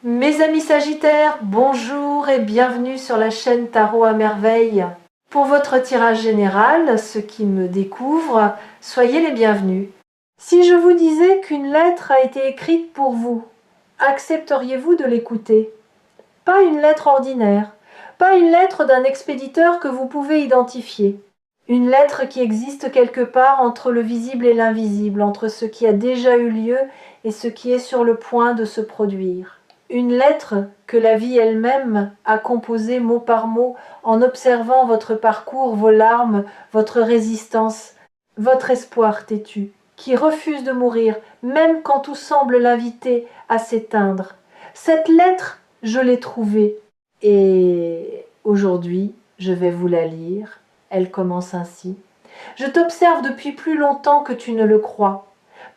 Mes amis Sagittaires, bonjour et bienvenue sur la chaîne Tarot à Merveille. Pour votre tirage général, ceux qui me découvrent, soyez les bienvenus. Si je vous disais qu'une lettre a été écrite pour vous, accepteriez-vous de l'écouter? Pas une lettre ordinaire, pas une lettre d'un expéditeur que vous pouvez identifier. Une lettre qui existe quelque part entre le visible et l'invisible, entre ce qui a déjà eu lieu et ce qui est sur le point de se produire. Une lettre que la vie elle-même a composée mot par mot en observant votre parcours, vos larmes, votre résistance, votre espoir têtu, qui refuse de mourir, même quand tout semble l'inviter à s'éteindre. Cette lettre, je l'ai trouvée, et aujourd'hui, je vais vous la lire. Elle commence ainsi. Je t'observe depuis plus longtemps que tu ne le crois,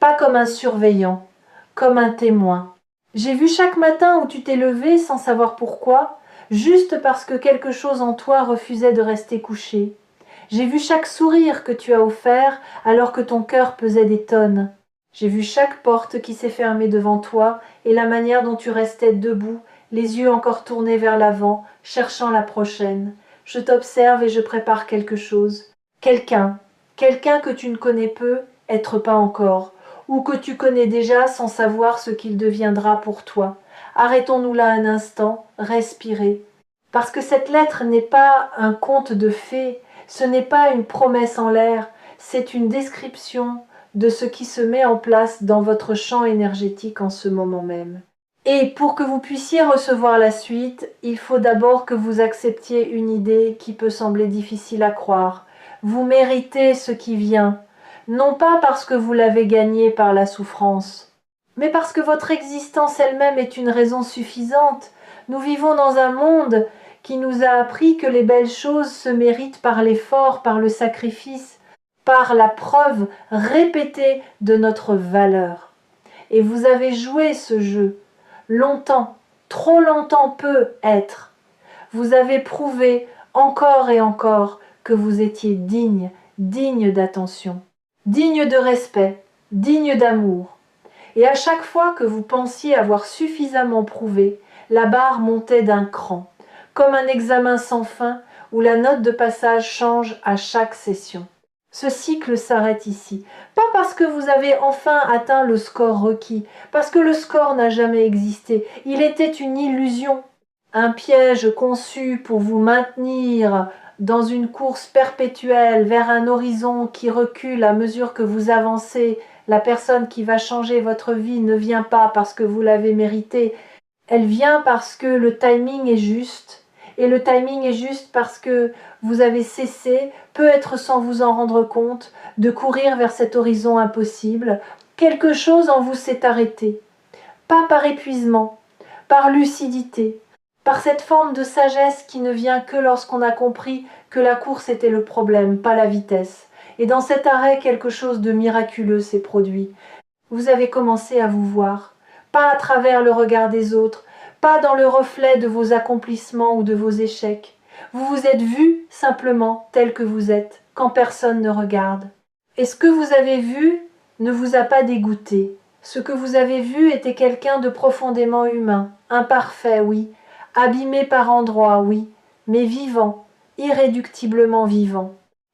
pas comme un surveillant, comme un témoin. J'ai vu chaque matin où tu t'es levé sans savoir pourquoi, juste parce que quelque chose en toi refusait de rester couché. J'ai vu chaque sourire que tu as offert alors que ton cœur pesait des tonnes. J'ai vu chaque porte qui s'est fermée devant toi et la manière dont tu restais debout, les yeux encore tournés vers l'avant, cherchant la prochaine. Je t'observe et je prépare quelque chose. Quelqu'un que tu ne connais peu, être pas encore, ou que tu connais déjà sans savoir ce qu'il deviendra pour toi. Arrêtons-nous là un instant, respirez. Parce que cette lettre n'est pas un conte de fées, ce n'est pas une promesse en l'air, c'est une description de ce qui se met en place dans votre champ énergétique en ce moment même. Et pour que vous puissiez recevoir la suite, il faut d'abord que vous acceptiez une idée qui peut sembler difficile à croire. Vous méritez ce qui vient, non pas parce que vous l'avez gagné par la souffrance, mais parce que votre existence elle-même est une raison suffisante. Nous vivons dans un monde qui nous a appris que les belles choses se méritent par l'effort, par le sacrifice, par la preuve répétée de notre valeur. Et vous avez joué ce jeu. Longtemps, trop longtemps peut être. Vous avez prouvé encore et encore que vous étiez digne, digne d'attention, digne de respect, digne d'amour. Et à chaque fois que vous pensiez avoir suffisamment prouvé, la barre montait d'un cran, comme un examen sans fin où la note de passage change à chaque session. Ce cycle s'arrête ici, pas parce que vous avez enfin atteint le score requis, parce que le score n'a jamais existé, il était une illusion, un piège conçu pour vous maintenir dans une course perpétuelle vers un horizon qui recule à mesure que vous avancez. La personne qui va changer votre vie ne vient pas parce que vous l'avez mérité, elle vient parce que le timing est juste, et le timing est juste parce que vous avez cessé, peut-être sans vous en rendre compte, de courir vers cet horizon impossible. Quelque chose en vous s'est arrêté, pas par épuisement, par lucidité, par cette forme de sagesse qui ne vient que lorsqu'on a compris que la course était le problème, pas la vitesse. Et dans cet arrêt, quelque chose de miraculeux s'est produit. Vous avez commencé à vous voir, pas à travers le regard des autres, pas dans le reflet de vos accomplissements ou de vos échecs. Vous vous êtes vu simplement tel que vous êtes, quand personne ne regarde. Et ce que vous avez vu ne vous a pas dégoûté. Ce que vous avez vu était quelqu'un de profondément humain, imparfait, oui, abîmé par endroits, oui, mais vivant, irréductiblement vivant,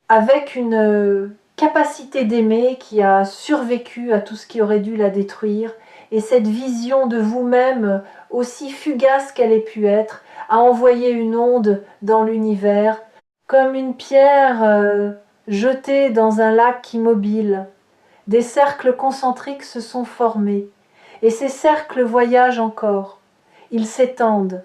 avec une capacité d'aimer qui a survécu à tout ce qui aurait dû la détruire, et cette vision de vous-même, aussi fugace qu'elle ait pu être, a envoyé une onde dans l'univers, comme une pierre jetée dans un lac immobile. Des cercles concentriques se sont formés, et ces cercles voyagent encore. Ils s'étendent,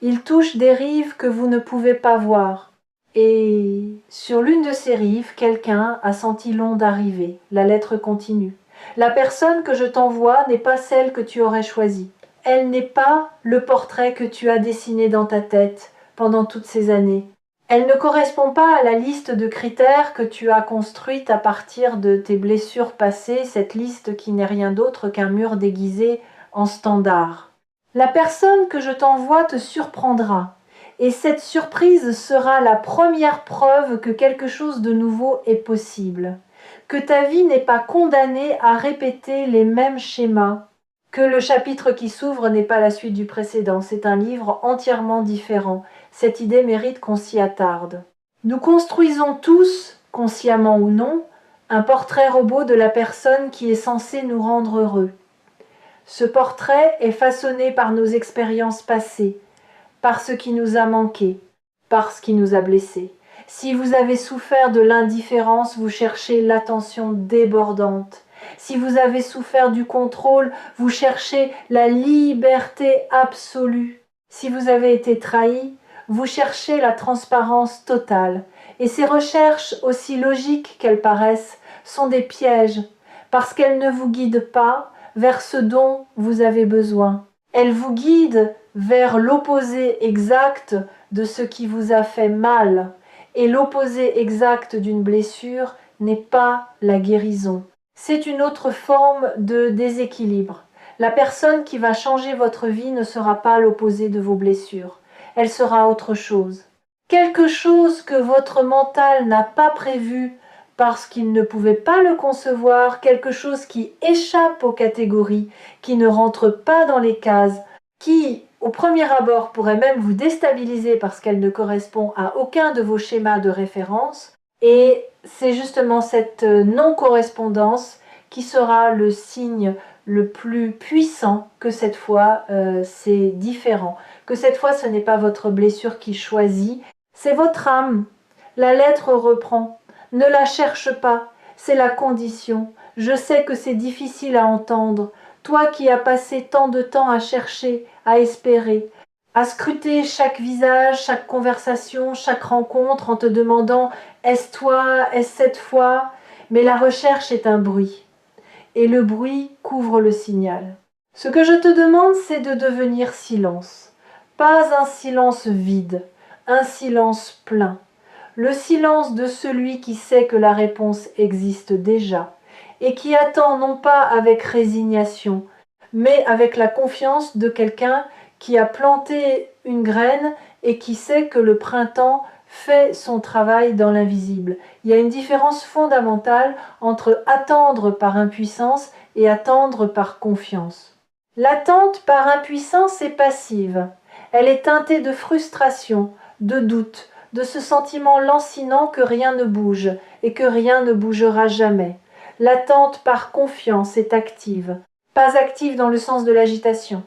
ils touchent des rives que vous ne pouvez pas voir. Et sur l'une de ces rives, quelqu'un a senti l'onde arriver. La lettre continue. La personne que je t'envoie n'est pas celle que tu aurais choisie. Elle n'est pas le portrait que tu as dessiné dans ta tête pendant toutes ces années. Elle ne correspond pas à la liste de critères que tu as construite à partir de tes blessures passées, cette liste qui n'est rien d'autre qu'un mur déguisé en standard. La personne que je t'envoie te surprendra. Et cette surprise sera la première preuve que quelque chose de nouveau est possible, que ta vie n'est pas condamnée à répéter les mêmes schémas, que le chapitre qui s'ouvre n'est pas la suite du précédent, c'est un livre entièrement différent. Cette idée mérite qu'on s'y attarde. Nous construisons tous, consciemment ou non, un portrait robot de la personne qui est censée nous rendre heureux. Ce portrait est façonné par nos expériences passées, par ce qui nous a manqué, par ce qui nous a blessés. Si vous avez souffert de l'indifférence, vous cherchez l'attention débordante. Si vous avez souffert du contrôle, vous cherchez la liberté absolue. Si vous avez été trahi, vous cherchez la transparence totale. Et ces recherches, aussi logiques qu'elles paraissent, sont des pièges, parce qu'elles ne vous guident pas vers ce dont vous avez besoin. Elles vous guident vers l'opposé exact de ce qui vous a fait mal. Et l'opposé exact d'une blessure n'est pas la guérison. C'est une autre forme de déséquilibre. La personne qui va changer votre vie ne sera pas l'opposé de vos blessures. Elle sera autre chose. Quelque chose que votre mental n'a pas prévu parce qu'il ne pouvait pas le concevoir, quelque chose qui échappe aux catégories, qui ne rentre pas dans les cases, qui, au premier abord, pourrait même vous déstabiliser parce qu'elle ne correspond à aucun de vos schémas de référence. Et c'est justement cette non-correspondance qui sera le signe le plus puissant que cette fois c'est différent, que cette fois ce n'est pas votre blessure qui choisit, c'est votre âme. La lettre reprend. Ne la cherche pas, c'est la condition. Je sais que c'est difficile à entendre. Toi qui as passé tant de temps à chercher, à espérer, à scruter chaque visage, chaque conversation, chaque rencontre en te demandant « est-ce toi, est-ce cette fois ?» Mais la recherche est un bruit. Et le bruit couvre le signal. Ce que je te demande, c'est de devenir silence. Pas un silence vide, un silence plein. Le silence de celui qui sait que la réponse existe déjà et qui attend non pas avec résignation, mais avec la confiance de quelqu'un qui a planté une graine et qui sait que le printemps fait son travail dans l'invisible. Il y a une différence fondamentale entre attendre par impuissance et attendre par confiance. L'attente par impuissance est passive. Elle est teintée de frustration, de doute, de ce sentiment lancinant que rien ne bouge et que rien ne bougera jamais. L'attente par confiance est active. Pas active dans le sens de l'agitation,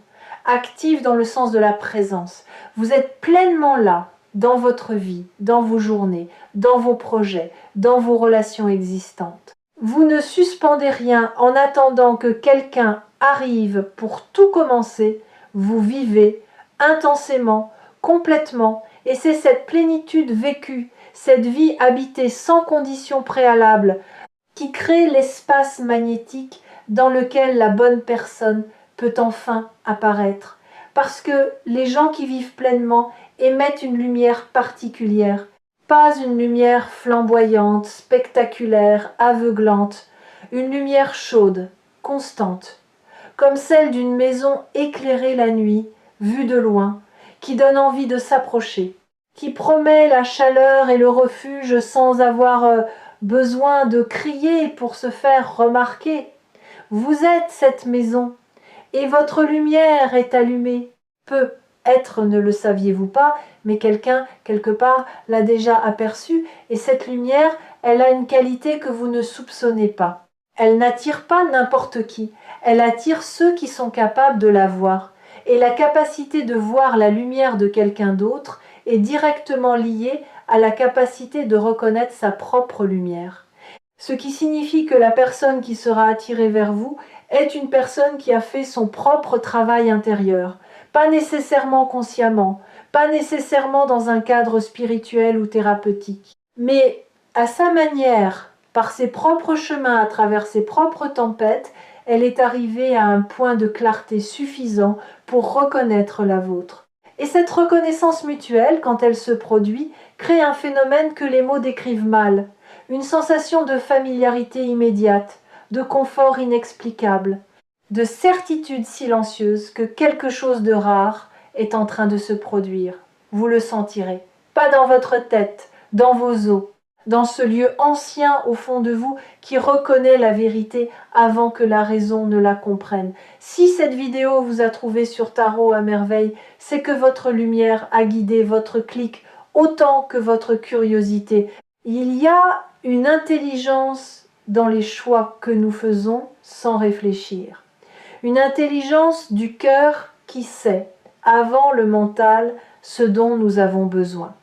active dans le sens de la présence. Vous êtes pleinement là, dans votre vie, dans vos journées, dans vos projets, dans vos relations existantes. Vous ne suspendez rien en attendant que quelqu'un arrive pour tout commencer. Vous vivez intensément, complètement, et c'est cette plénitude vécue, cette vie habitée sans conditions préalables, qui crée l'espace magnétique dans lequel la bonne personne peut enfin apparaître. Parce que les gens qui vivent pleinement émettent une lumière particulière, pas une lumière flamboyante, spectaculaire, aveuglante, une lumière chaude, constante, comme celle d'une maison éclairée la nuit, vue de loin, qui donne envie de s'approcher, qui promet la chaleur et le refuge sans avoir besoin de crier pour se faire remarquer. Vous êtes cette maison, et votre lumière est allumée. Peut-être ne le saviez-vous pas, mais quelqu'un, quelque part, l'a déjà aperçue, et cette lumière, elle a une qualité que vous ne soupçonnez pas. Elle n'attire pas n'importe qui, elle attire ceux qui sont capables de la voir. Et la capacité de voir la lumière de quelqu'un d'autre est directement liée à la capacité de reconnaître sa propre lumière. Ce qui signifie que la personne qui sera attirée vers vous est une personne qui a fait son propre travail intérieur, pas nécessairement consciemment, pas nécessairement dans un cadre spirituel ou thérapeutique, mais à sa manière, par ses propres chemins, à travers ses propres tempêtes, elle est arrivée à un point de clarté suffisant pour reconnaître la vôtre. Et cette reconnaissance mutuelle, quand elle se produit, crée un phénomène que les mots décrivent mal, une sensation de familiarité immédiate, de confort inexplicable, de certitude silencieuse que quelque chose de rare est en train de se produire. Vous le sentirez, pas dans votre tête, dans vos os, dans ce lieu ancien au fond de vous qui reconnaît la vérité avant que la raison ne la comprenne. Si cette vidéo vous a trouvé sur Tarot à merveille, c'est que votre lumière a guidé votre clic autant que votre curiosité. Il y a une intelligence dans les choix que nous faisons sans réfléchir. Une intelligence du cœur qui sait, avant le mental, ce dont nous avons besoin.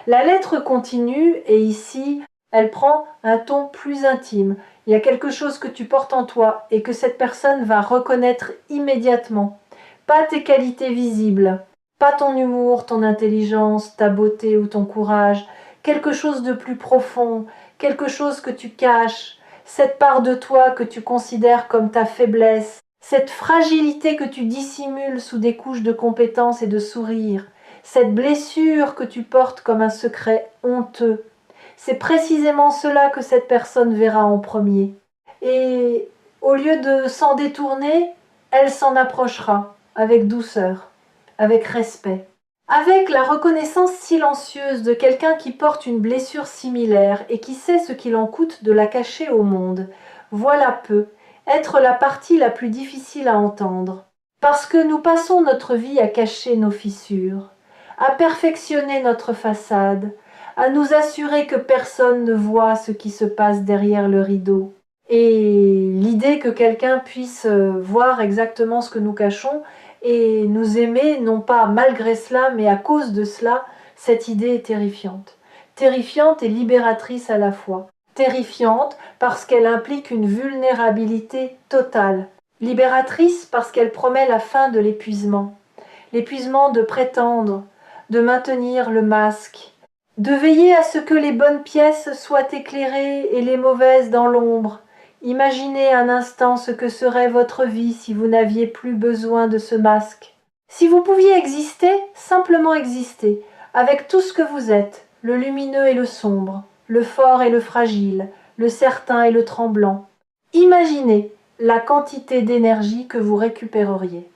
La lettre continue et ici, elle prend un ton plus intime. Il y a quelque chose que tu portes en toi et que cette personne va reconnaître immédiatement. Pas tes qualités visibles, pas ton humour, ton intelligence, ta beauté ou ton courage, quelque chose de plus profond, quelque chose que tu caches, cette part de toi que tu considères comme ta faiblesse, cette fragilité que tu dissimules sous des couches de compétence et de sourire, cette blessure que tu portes comme un secret honteux. C'est précisément cela que cette personne verra en premier. Et au lieu de s'en détourner, elle s'en approchera avec douceur, avec respect, avec la reconnaissance silencieuse de quelqu'un qui porte une blessure similaire et qui sait ce qu'il en coûte de la cacher au monde. Voilà peu, être la partie la plus difficile à entendre. Parce que nous passons notre vie à cacher nos fissures, à perfectionner notre façade, à nous assurer que personne ne voit ce qui se passe derrière le rideau. Et l'idée que quelqu'un puisse voir exactement ce que nous cachons et nous aimer, non pas malgré cela, mais à cause de cela, cette idée est terrifiante. Terrifiante et libératrice à la fois. Terrifiante parce qu'elle implique une vulnérabilité totale. Libératrice parce qu'elle promet la fin de l'épuisement. L'épuisement de prétendre, de maintenir le masque, de veiller à ce que les bonnes pièces soient éclairées et les mauvaises dans l'ombre. Imaginez un instant ce que serait votre vie si vous n'aviez plus besoin de ce masque. Si vous pouviez exister, simplement exister, avec tout ce que vous êtes, le lumineux et le sombre, le fort et le fragile, le certain et le tremblant. Imaginez la quantité d'énergie que vous récupéreriez.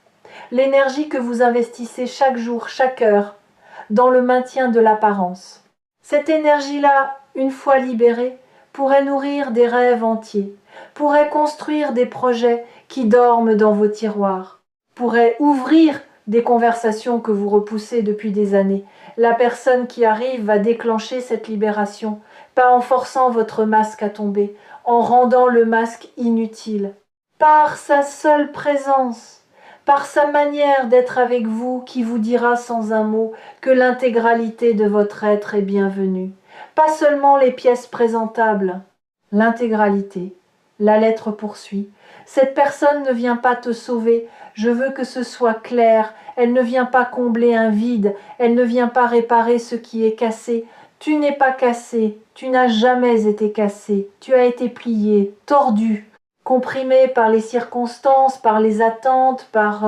L'énergie que vous investissez chaque jour, chaque heure, dans le maintien de l'apparence. Cette énergie-là, une fois libérée, pourrait nourrir des rêves entiers, pourrait construire des projets qui dorment dans vos tiroirs, pourrait ouvrir des conversations que vous repoussez depuis des années. La personne qui arrive va déclencher cette libération, pas en forçant votre masque à tomber, en rendant le masque inutile, par sa seule présence, par sa manière d'être avec vous qui vous dira sans un mot que l'intégralité de votre être est bienvenue. Pas seulement les pièces présentables, l'intégralité. La lettre poursuit. Cette personne ne vient pas te sauver, je veux que ce soit clair, elle ne vient pas combler un vide, elle ne vient pas réparer ce qui est cassé. Tu n'es pas cassé, tu n'as jamais été cassé, tu as été plié, tordu, comprimé par les circonstances, par les attentes, par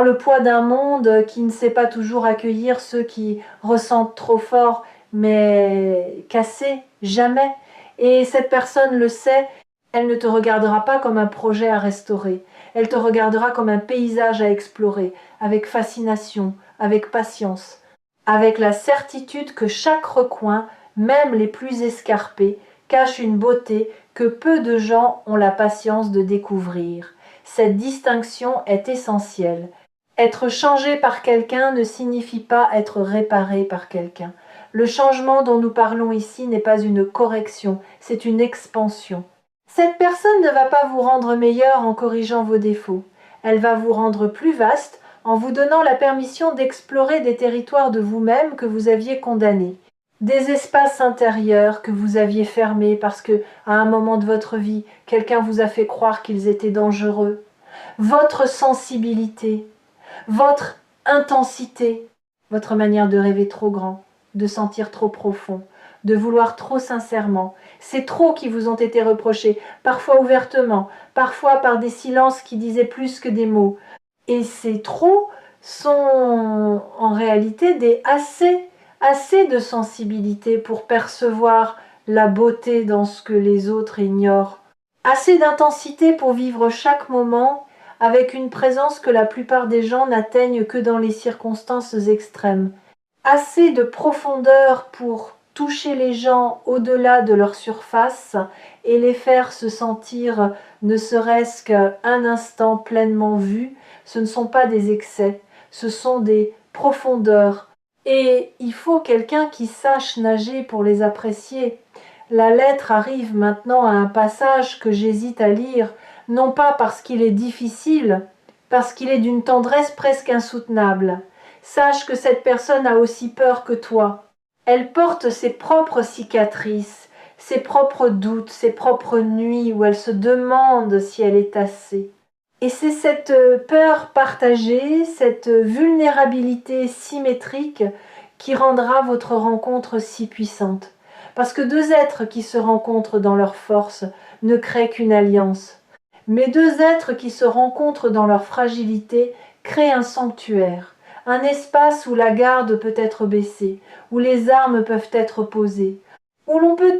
le poids d'un monde qui ne sait pas toujours accueillir ceux qui ressentent trop fort, mais cassé, jamais. Et cette personne le sait, elle ne te regardera pas comme un projet à restaurer, elle te regardera comme un paysage à explorer, avec fascination, avec patience, avec la certitude que chaque recoin, même les plus escarpés, cache une beauté que peu de gens ont la patience de découvrir. Cette distinction est essentielle. Être changé par quelqu'un ne signifie pas être réparé par quelqu'un. Le changement dont nous parlons ici n'est pas une correction, c'est une expansion. Cette personne ne va pas vous rendre meilleur en corrigeant vos défauts. Elle va vous rendre plus vaste en vous donnant la permission d'explorer des territoires de vous-même que vous aviez condamnés. Des espaces intérieurs que vous aviez fermés parce que, à un moment de votre vie, quelqu'un vous a fait croire qu'ils étaient dangereux. Votre sensibilité, votre intensité, votre manière de rêver trop grand, de sentir trop profond, de vouloir trop sincèrement. C'est trop qui vous ont été reprochés, parfois ouvertement, parfois par des silences qui disaient plus que des mots. Et ces trop sont en réalité des assez de sensibilité pour percevoir la beauté dans ce que les autres ignorent. Assez d'intensité pour vivre chaque moment avec une présence que la plupart des gens n'atteignent que dans les circonstances extrêmes. Assez de profondeur pour toucher les gens au-delà de leur surface et les faire se sentir ne serait-ce qu'un instant pleinement vus, ce ne sont pas des excès, ce sont des profondeurs. Et il faut quelqu'un qui sache nager pour les apprécier. La lettre arrive maintenant à un passage que j'hésite à lire, non pas parce qu'il est difficile, parce qu'il est d'une tendresse presque insoutenable. Sache que cette personne a aussi peur que toi. Elle porte ses propres cicatrices, ses propres doutes, ses propres nuits où elle se demande si elle est assez. Et c'est cette peur partagée, cette vulnérabilité symétrique qui rendra votre rencontre si puissante. Parce que deux êtres qui se rencontrent dans leur force ne créent qu'une alliance. Mais deux êtres qui se rencontrent dans leur fragilité créent un sanctuaire, un espace où la garde peut être baissée, où les armes peuvent être posées, où l'on peut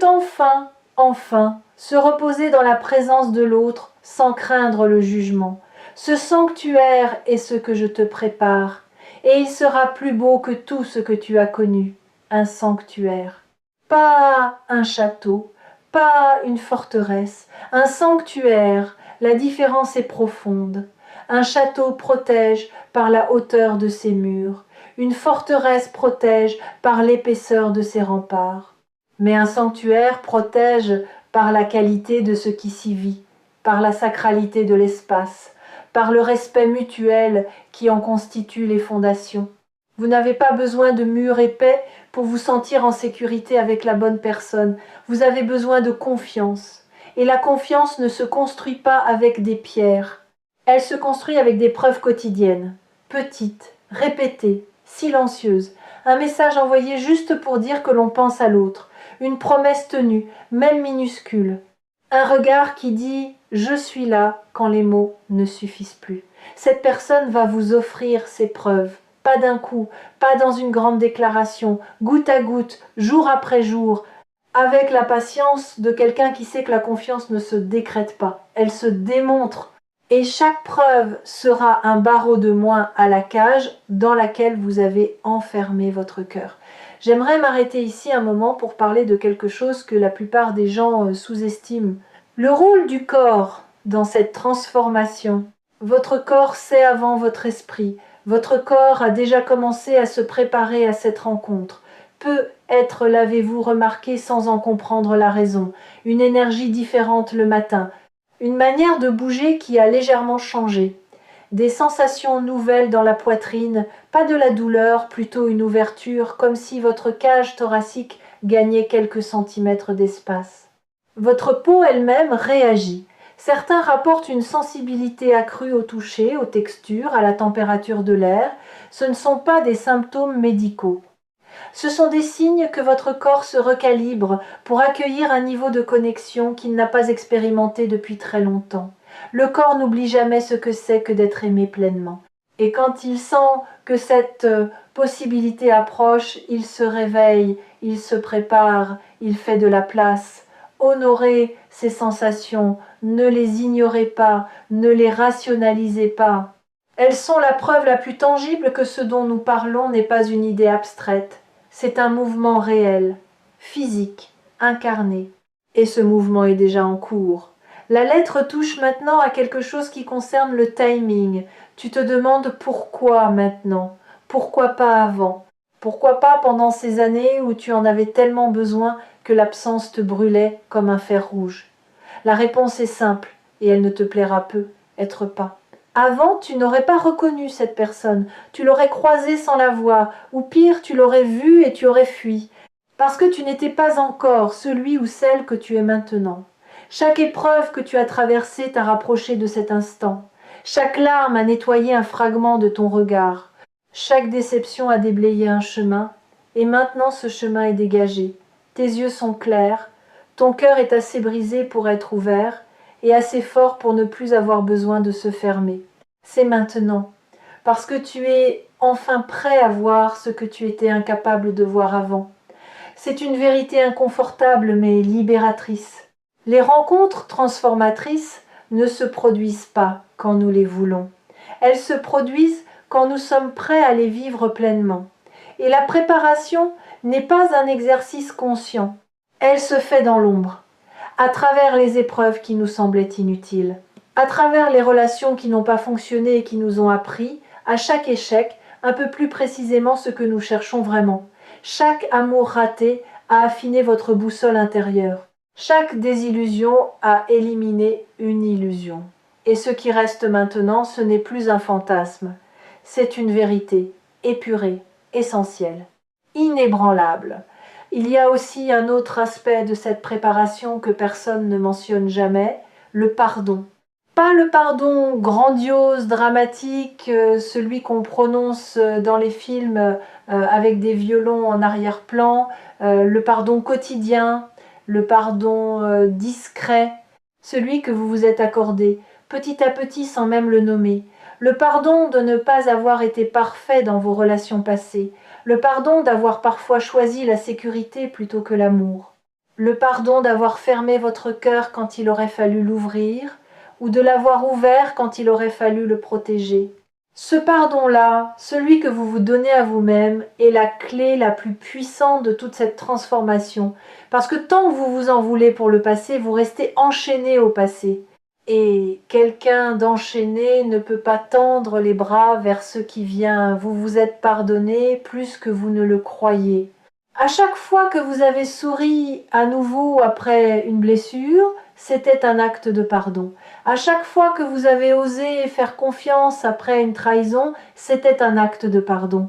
enfin, se reposer dans la présence de l'autre sans craindre le jugement. Ce sanctuaire est ce que je te prépare, et il sera plus beau que tout ce que tu as connu, un sanctuaire. Pas un château, pas une forteresse, un sanctuaire, la différence est profonde. Un château protège par la hauteur de ses murs, une forteresse protège par l'épaisseur de ses remparts. Mais un sanctuaire protège par la qualité de ce qui s'y vit, par la sacralité de l'espace, par le respect mutuel qui en constitue les fondations. Vous n'avez pas besoin de murs épais pour vous sentir en sécurité avec la bonne personne. Vous avez besoin de confiance. Et la confiance ne se construit pas avec des pierres. Elle se construit avec des preuves quotidiennes, petites, répétées, silencieuses. Un message envoyé juste pour dire que l'on pense à l'autre. Une promesse tenue, même minuscule. Un regard qui dit « je suis là » quand les mots ne suffisent plus. Cette personne va vous offrir ses preuves. Pas d'un coup, pas dans une grande déclaration, goutte à goutte, jour après jour, avec la patience de quelqu'un qui sait que la confiance ne se décrète pas, elle se démontre. Et chaque preuve sera un barreau de moins à la cage dans laquelle vous avez enfermé votre cœur. J'aimerais m'arrêter ici un moment pour parler de quelque chose que la plupart des gens sous-estiment. Le rôle du corps dans cette transformation. Votre corps sait avant votre esprit. Votre corps a déjà commencé à se préparer à cette rencontre. Peut-être l'avez-vous remarqué sans en comprendre la raison. Une énergie différente le matin. Une manière de bouger qui a légèrement changé. Des sensations nouvelles dans la poitrine, pas de la douleur, plutôt une ouverture, comme si votre cage thoracique gagnait quelques centimètres d'espace. Votre peau elle-même réagit. Certains rapportent une sensibilité accrue au toucher, aux textures, à la température de l'air. Ce ne sont pas des symptômes médicaux. Ce sont des signes que votre corps se recalibre pour accueillir un niveau de connexion qu'il n'a pas expérimenté depuis très longtemps. Le corps n'oublie jamais ce que c'est que d'être aimé pleinement. Et quand il sent que cette possibilité approche, il se réveille, il se prépare, il fait de la place. Honorez ces sensations, ne les ignorez pas, ne les rationalisez pas. Elles sont la preuve la plus tangible que ce dont nous parlons n'est pas une idée abstraite. C'est un mouvement réel, physique, incarné. Et ce mouvement est déjà en cours. La lettre touche maintenant à quelque chose qui concerne le timing. Tu te demandes pourquoi maintenant? Pourquoi pas avant? Pourquoi pas pendant ces années où tu en avais tellement besoin que l'absence te brûlait comme un fer rouge? La réponse est simple, et elle ne te plaira peu, être pas. Avant, tu n'aurais pas reconnu cette personne, tu l'aurais croisée sans la voir, ou pire, tu l'aurais vue et tu aurais fui, parce que tu n'étais pas encore celui ou celle que tu es maintenant. Chaque épreuve que tu as traversée t'a rapproché de cet instant. Chaque larme a nettoyé un fragment de ton regard. Chaque déception a déblayé un chemin, et maintenant ce chemin est dégagé. Tes yeux sont clairs, ton cœur est assez brisé pour être ouvert, et assez fort pour ne plus avoir besoin de se fermer. C'est maintenant, parce que tu es enfin prêt à voir ce que tu étais incapable de voir avant. C'est une vérité inconfortable mais libératrice. Les rencontres transformatrices ne se produisent pas quand nous les voulons. Elles se produisent quand nous sommes prêts à les vivre pleinement. Et la préparation n'est pas un exercice conscient. Elle se fait dans l'ombre, à travers les épreuves qui nous semblaient inutiles, à travers les relations qui n'ont pas fonctionné et qui nous ont appris, à chaque échec, un peu plus précisément ce que nous cherchons vraiment. Chaque amour raté a affiné votre boussole intérieure. Chaque désillusion a éliminé une illusion. Et ce qui reste maintenant, ce n'est plus un fantasme. C'est une vérité, épurée, essentielle, inébranlable. Il y a aussi un autre aspect de cette préparation que personne ne mentionne jamais, le pardon. Pas le pardon grandiose, dramatique, celui qu'on prononce dans les films avec des violons en arrière-plan, le pardon quotidien, le pardon discret, celui que vous vous êtes accordé, petit à petit sans même le nommer. Le pardon de ne pas avoir été parfait dans vos relations passées, le pardon d'avoir parfois choisi la sécurité plutôt que l'amour, le pardon d'avoir fermé votre cœur quand il aurait fallu l'ouvrir, ou de l'avoir ouvert quand il aurait fallu le protéger. Ce pardon-là, celui que vous vous donnez à vous-même, est la clé la plus puissante de toute cette transformation, parce que tant que vous vous en voulez pour le passé, vous restez enchaîné au passé. Et quelqu'un d'enchaîné ne peut pas tendre les bras vers ce qui vient. Vous vous êtes pardonné plus que vous ne le croyez. À chaque fois que vous avez souri à nouveau après une blessure, c'était un acte de pardon. À chaque fois que vous avez osé faire confiance après une trahison, c'était un acte de pardon.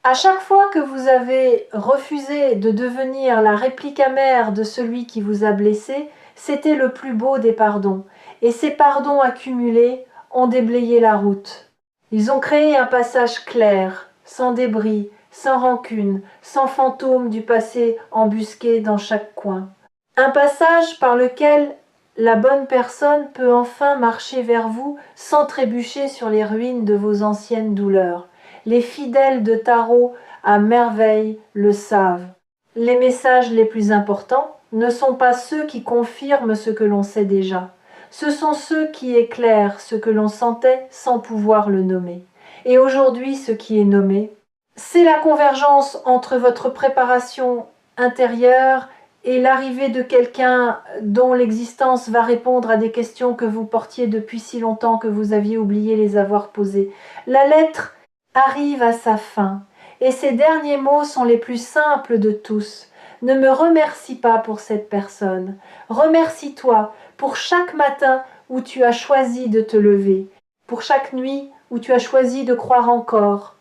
À chaque fois que vous avez refusé de devenir la réplique amère de celui qui vous a blessé, c'était le plus beau des pardons. Et ces pardons accumulés ont déblayé la route. Ils ont créé un passage clair, sans débris, sans rancune, sans fantôme du passé embusqué dans chaque coin. Un passage par lequel la bonne personne peut enfin marcher vers vous sans trébucher sur les ruines de vos anciennes douleurs. Les fidèles de tarot à merveille le savent. Les messages les plus importants ne sont pas ceux qui confirment ce que l'on sait déjà. Ce sont ceux qui éclairent ce que l'on sentait sans pouvoir le nommer. Et aujourd'hui, ce qui est nommé, c'est la convergence entre votre préparation intérieure et l'arrivée de quelqu'un dont l'existence va répondre à des questions que vous portiez depuis si longtemps que vous aviez oublié les avoir posées. La lettre arrive à sa fin, et ses derniers mots sont les plus simples de tous. Ne me remercie pas pour cette personne. Remercie-toi pour chaque matin où tu as choisi de te lever, pour chaque nuit où tu as choisi de croire encore,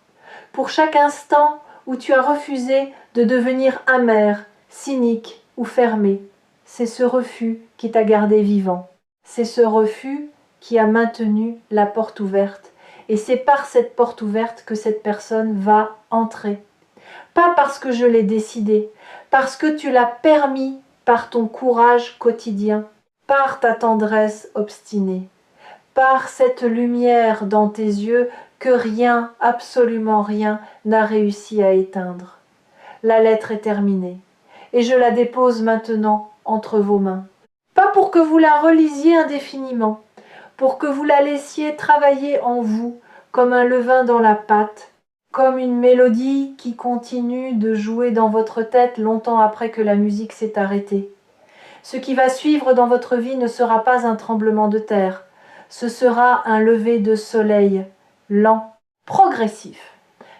pour chaque instant où tu as refusé de devenir amer, cynique ou fermé. C'est ce refus qui t'a gardé vivant. C'est ce refus qui a maintenu la porte ouverte. Et c'est par cette porte ouverte que cette personne va entrer. Pas parce que je l'ai décidé, parce que tu l'as permis par ton courage quotidien, par ta tendresse obstinée, par cette lumière dans tes yeux que rien, absolument rien, n'a réussi à éteindre. La lettre est terminée, et je la dépose maintenant entre vos mains. Pas pour que vous la relisiez indéfiniment, pour que vous la laissiez travailler en vous comme un levain dans la pâte, comme une mélodie qui continue de jouer dans votre tête longtemps après que la musique s'est arrêtée. Ce qui va suivre dans votre vie ne sera pas un tremblement de terre, ce sera un lever de soleil, lent, progressif.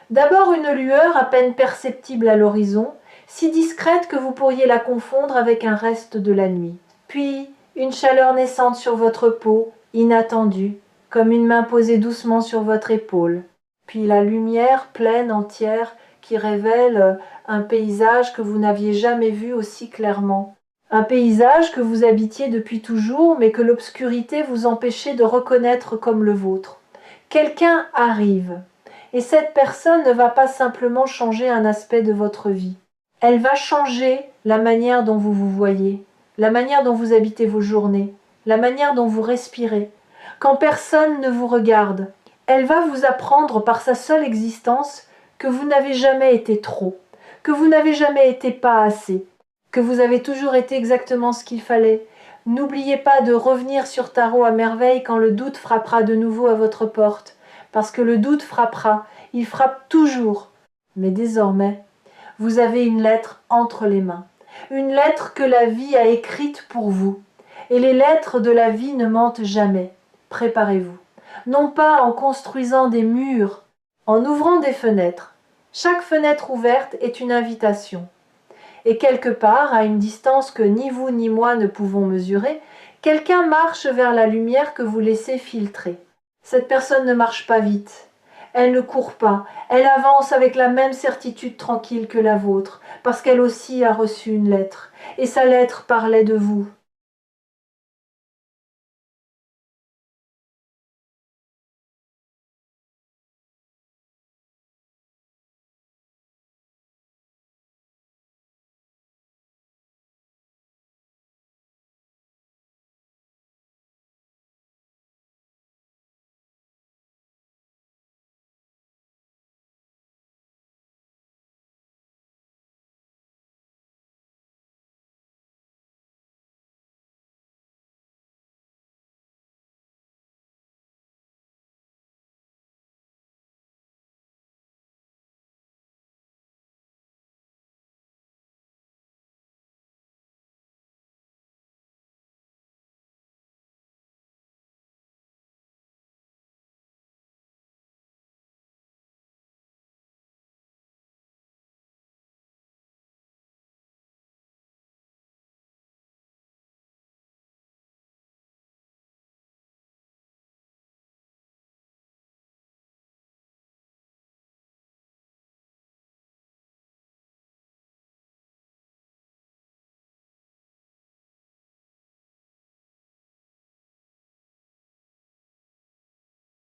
D'abord une lueur à peine perceptible à l'horizon, si discrète que vous pourriez la confondre avec un reste de la nuit. Puis une chaleur naissante sur votre peau, inattendue, comme une main posée doucement sur votre épaule. Puis la lumière pleine, entière, qui révèle un paysage que vous n'aviez jamais vu aussi clairement. Un paysage que vous habitiez depuis toujours, mais que l'obscurité vous empêchait de reconnaître comme le vôtre. Quelqu'un arrive, et cette personne ne va pas simplement changer un aspect de votre vie. Elle va changer la manière dont vous vous voyez, la manière dont vous habitez vos journées, la manière dont vous respirez. Quand personne ne vous regarde, elle va vous apprendre par sa seule existence que vous n'avez jamais été trop, que vous n'avez jamais été pas assez, que vous avez toujours été exactement ce qu'il fallait. N'oubliez pas de revenir sur Tarot à merveille quand le doute frappera de nouveau à votre porte, parce que le doute frappera, il frappe toujours, Mais désormais, vous avez une lettre entre les mains, une lettre que la vie a écrite pour vous. Et les lettres de la vie ne mentent jamais. Préparez-vous. Non pas en construisant des murs, en ouvrant des fenêtres. Chaque fenêtre ouverte est une invitation. Et quelque part, à une distance que ni vous ni moi ne pouvons mesurer, quelqu'un marche vers la lumière que vous laissez filtrer. Cette personne ne marche pas vite. Elle ne court pas. Elle avance avec la même certitude tranquille que la vôtre, parce qu'elle aussi a reçu une lettre. Et sa lettre parlait de vous.